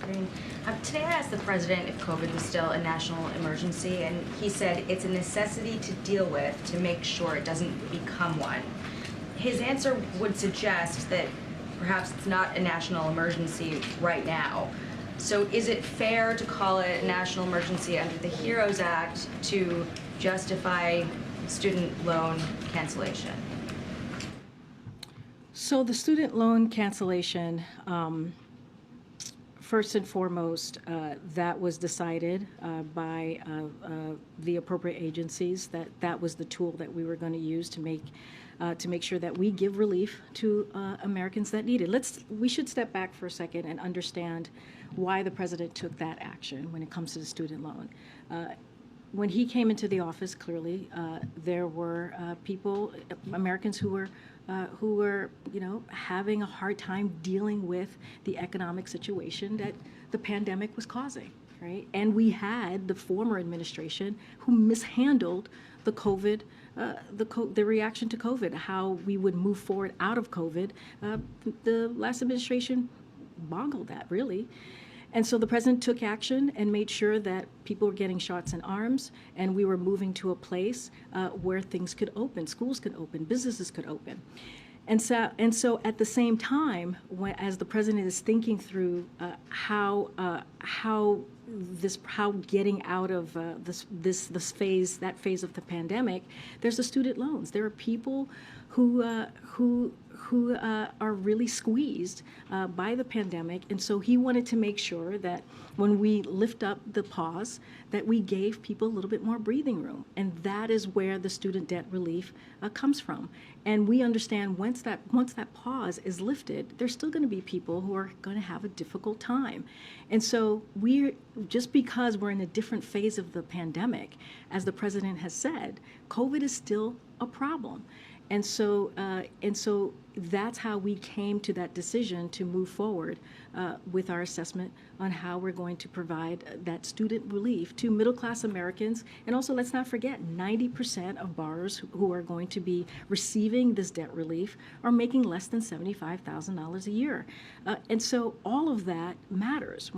Green. Today I asked the president if COVID was still a national emergency, and he said it's a necessity to deal with to make sure it doesn't become one. His answer would suggest that perhaps it's not a national emergency right now. So is it fair to call it a national emergency under the HEROES Act to justify student loan cancellation? So the student loan cancellation, first and foremost, that was decided by the appropriate agencies. That was the tool that we were going to use to make sure that we give relief to Americans that need it. We should step back for a second and understand why the president took that action when it comes to the student loan. When he came into the office, clearly there were Americans who were, having a hard time dealing with the economic situation that the pandemic was causing, right? And we had the former administration who mishandled the COVID, the reaction to COVID, how we would move forward out of COVID. The last administration bungled that, really. And so the president took action and made sure that people were getting shots in arms, and we were moving to a place where things could open, schools could open, businesses could open. And so at the same time, as the president is thinking through how getting out of this phase, that phase of the pandemic, there's the student loans. There are people who are really squeezed by the pandemic, and so he wanted to make sure that when we lift up the pause, that we gave people a little bit more breathing room, and that is where the student debt relief comes from. And we understand once that pause is lifted, there's still going to be people who are going to have a difficult time, and so just because we're in a different phase of the pandemic, as the president has said, COVID is still a problem. And so that's how we came to that decision to move forward with our assessment on how we're going to provide that student relief to middle-class Americans. And also, let's not forget, 90% of borrowers who are going to be receiving this debt relief are making less than $75,000 a year. And so all of that matters.